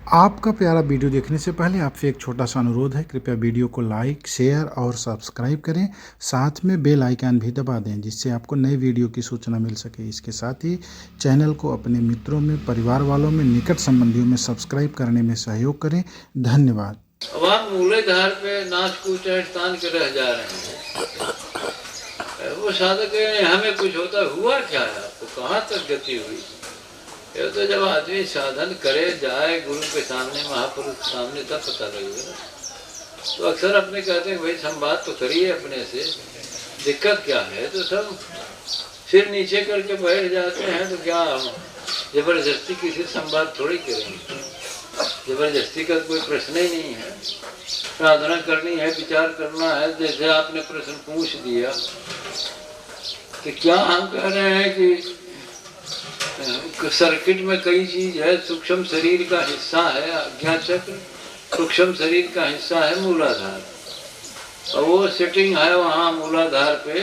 आपका प्यारा वीडियो देखने से पहले आपसे एक छोटा सा अनुरोध है, कृपया वीडियो को लाइक, शेयर और सब्सक्राइब करें। साथ में बेल आइकन भी दबा दें, जिससे आपको नए वीडियो की सूचना मिल सके। इसके साथ ही चैनल को अपने मित्रों में, परिवार वालों में, निकट संबंधियों में सब्सक्राइब करने में सहयोग करें। धन्यवाद। अब आप मूलाधार पे नाच कूच स्थान के रह जा रहे हैं। वो साधक हमें कुछ होता हुआ क्या है, आपको कहाँ तक गति हुई? ये तो जब आदमी साधन करे जाए गुरु के सामने, महापुरुष के सामने, तब पता लगेगा। तो अक्सर अपने कहते हैं भाई संवाद तो करिए अपने से, दिक्कत क्या है? तो सब सिर नीचे करके बैठ जाते हैं। तो क्या जबरदस्ती किसी संवाद थोड़ी करेंगे? जबरदस्ती का कोई प्रश्न ही नहीं है। साधना करनी है, विचार करना है। जैसे आपने प्रश्न पूछ दिया कि क्या हम कह रहे हैं कि सर्किट में कई चीज है। सूक्ष्म शरीर का हिस्सा है आज्ञा चक्र, सूक्ष्म शरीर का हिस्सा है मूलाधार, और वो सेटिंग है वहाँ मूलाधार पे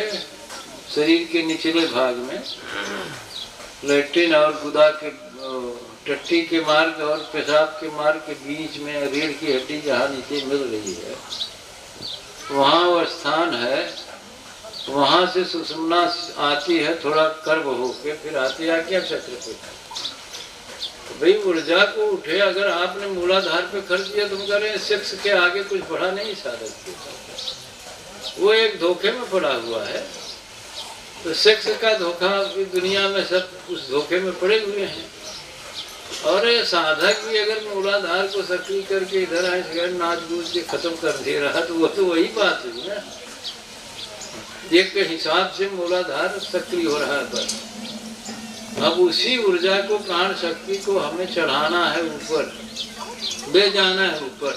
शरीर के निचले भाग में, लैट्रिन और गुदा के टट्टी के मार्ग और पेशाब के मार्ग के बीच में रीढ़ की हड्डी जहाँ नीचे मिल रही है, वहाँ वो स्थान है। वहाँ से सुषुम्ना आती है थोड़ा कर्व होके, फिर आती है आज्ञा चक्र पे। तो भाई ऊर्जा को उठे अगर आपने मूलाधार पे खर्च किया, तुम कह रहे हैं सेक्स के आगे कुछ बढ़ा नहीं साधक के, वो एक धोखे में पड़ा हुआ है। तो सेक्स का धोखा दुनिया में सब उस धोखे में पड़े हुए हैं। और साधक भी अगर मूलाधार को सक्रिय करके इधर आए नाच गूंज के खत्म कर दे रहा, तो वो तो वही बात हुई ना। एक के हिसाब से मूलाधार सक्रिय हो रहा है, पर अब उसी ऊर्जा को, प्राण शक्ति को हमें चढ़ाना है ऊपर, ले जाना है ऊपर।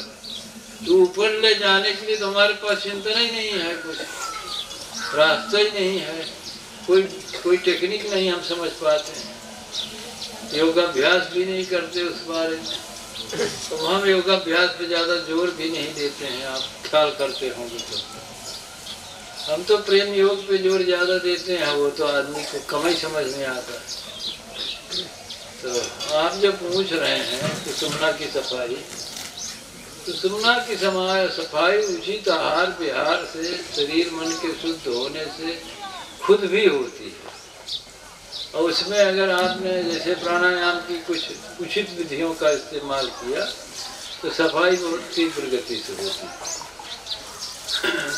तो ऊपर ले जाने के लिए तो हमारे पास चिंतन ही नहीं है, कुछ रास्ता ही नहीं है, कोई टेक्निक नहीं हम समझ पाते हैं। योगाभ्यास भी नहीं करते उस बारे में, तो हम योगाभ्यास पे ज़्यादा जोर भी नहीं देते हैं। आप ख्याल करते होंगे तो हम तो प्रेम योग पे जोर ज्यादा देते हैं, वो तो आदमी को कम ही समझ में आता है। तो आप जब पूछ रहे हैं कि सुषुम्ना की सफाई, तो सुषुम्ना की सफाई उचित आहार विहार से, शरीर मन के शुद्ध होने से खुद भी होती है। और उसमें अगर आपने जैसे प्राणायाम की कुछ उचित विधियों का इस्तेमाल किया, तो सफाई बहुत तीव्र गति से होती है।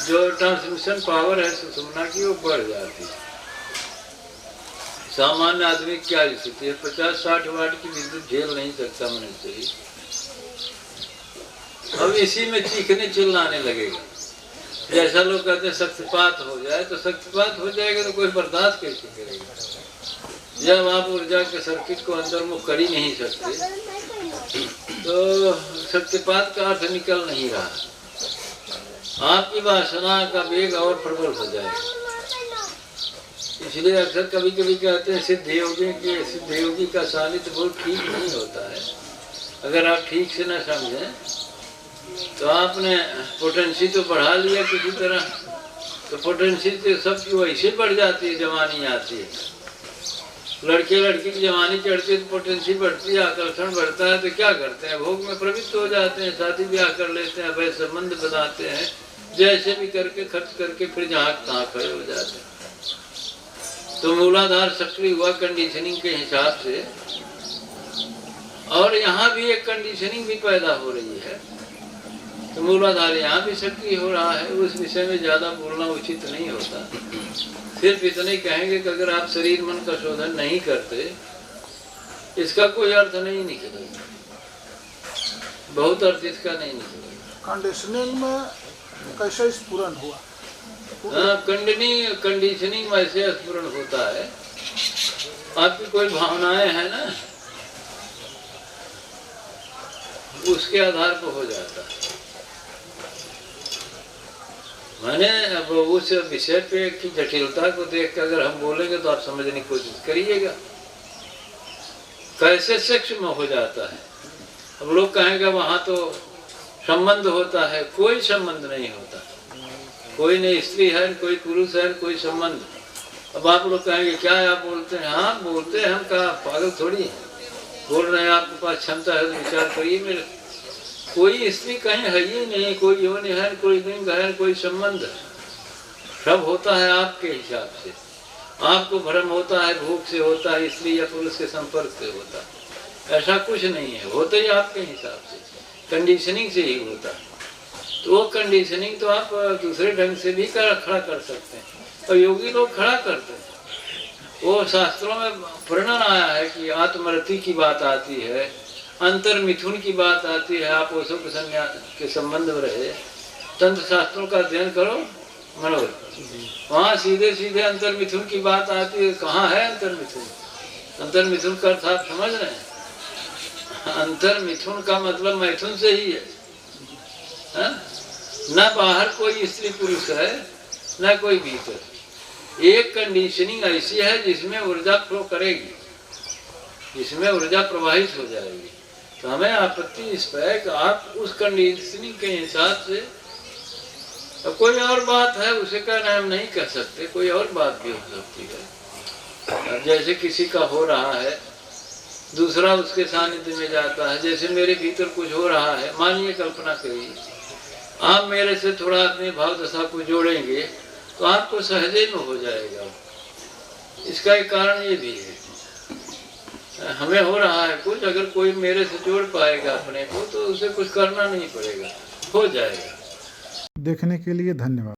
जो ट्रांसमिशन पावर है सुषुम्ना की, वो बढ़ जाती है। सामान्य आदमी क्या स्थिति है, 50-60 वाट की विद्युत झेल नहीं सकता मनुष्य। अब इसी में चीखने चिल्लाने लगेगा। जैसा लोग कहते हैं शक्तिपात हो जाए, तो शक्तिपात हो जाएगा तो कोई बर्दाश्त कैसे करेगा? जब आप ऊर्जा के सर्किट को अंतर्मुख कर ही नहीं सकते, तो शक्तिपात का अर्थ निकल नहीं रहा। आपकी वासना का वेग और प्रबल हो जाएगा। इसलिए अक्सर कभी कभी कहते हैं सिद्ध योगी का सानिध्य बहुत ठीक नहीं होता है। अगर आप ठीक से न समझें, तो आपने पोटेंसी तो बढ़ा लिया किसी तरह, तो पोटेंसी तो सबकी वैसे बढ़ जाती है। जवानी आती है, लड़के लड़की की जवानी चढ़ती है तो पोटेंसी बढ़ती है, आकर्षण बढ़ता है। तो क्या करते हैं, भोग में प्रवृत्त हो जाते हैं, शादी ब्याह कर लेते हैं, वैसे संबंध बनाते हैं, जैसे भी करके खर्च करके फिर जहाँ तहाँ खड़े हो जाते हैं। तो मूलाधार सक्रिय हुआ कंडीशनिंग के हिसाब से, और यहाँ भी एक कंडीशनिंग भी पैदा हो रही है। तो मूलाधार यहाँ भी सक्रिय हो रहा है। उस विषय में ज़्यादा बोलना उचित नहीं होता। सिर्फ इतने कहेंगे कि अगर आप शरीर मन का शोधन नहीं करते, इसका कोई अर्थ नहीं निकलेगा, बहुत अर्थ इसका नहीं निकलेगा। कंडीशनिंग में कैसे स्फुरन हुआ? हाँ, कंडीशनिंग वैसे स्फुरन होता है। आपकी कोई भावनाएं हैं ना, उसके आधार पर हो जाता है। मैंने अब उस विषय पे की जटिलता को देख कर अगर हम बोलेंगे तो आप समझने की कोशिश करिएगा कैसे सेक्स में हो जाता है। अब लोग कहेंगे वहाँ तो संबंध होता है, कोई संबंध नहीं होता। कोई नहीं स्त्री है, कोई पुरुष है, कोई संबंध। अब आप लोग कहेंगे क्या आप बोलते हैं? हाँ बोलते हैं, हम कहा पागल थोड़ी हैं। बोल रहे हैं आपके पास क्षमता है तो विचार करिए। मेरे कोई स्त्री कहीं है ही नहीं, कोई योनि है, कोई लिंग है, कोई संबंध है। सब होता है आपके हिसाब से। आपको भ्रम होता है भूख से होता है, स्त्री या पुरुष के संपर्क से होता है, ऐसा कुछ नहीं है। होता ही आपके हिसाब से, कंडीशनिंग से ही होता है। तो वो कंडीशनिंग तो आप दूसरे ढंग से भी खड़ा कर सकते हैं, और योगी लोग खड़ा करते हैं। वो शास्त्रों में वर्णन आया है कि आत्मरति की बात आती है, अंतर मिथुन की बात आती है। आप ओशो के संन्यास के संबंध में रहे, तंत्र शास्त्रों का अध्ययन करो मनोज, वहाँ सीधे सीधे अंतर मिथुन की बात आती है। कहाँ है अंतर मिथुन? अंतर मिथुन का अर्थ आप समझ रहे हैं? अंतर मिथुन का मतलब मैथुन से ही है, न बाहर कोई स्त्री पुरुष है, न कोई भीतर। एक कंडीशनिंग ऐसी है जिसमें ऊर्जा फ्लो करेगी, जिसमें ऊर्जा प्रवाहित हो जाएगी। तो हमें आपत्ति इस पर है कि आप उस कंडीशनिंग के हिसाब से, अब कोई और बात है उसे कहना हम नहीं कह सकते, कोई और बात भी हो सकती है। अब जैसे किसी का हो रहा है, दूसरा उसके सानिध्य में जाता है। जैसे मेरे भीतर कुछ हो रहा है, मानिए कल्पना करिए, आप मेरे से थोड़ा अपनी भाव दशा को जोड़ेंगे तो आपको सहजे में हो जाएगा। इसका एक कारण ये भी है, हमें हो रहा है कुछ, अगर कोई मेरे से जोड़ पाएगा अपने को तो उसे कुछ करना नहीं पड़ेगा, हो जाएगा। देखने के लिए धन्यवाद।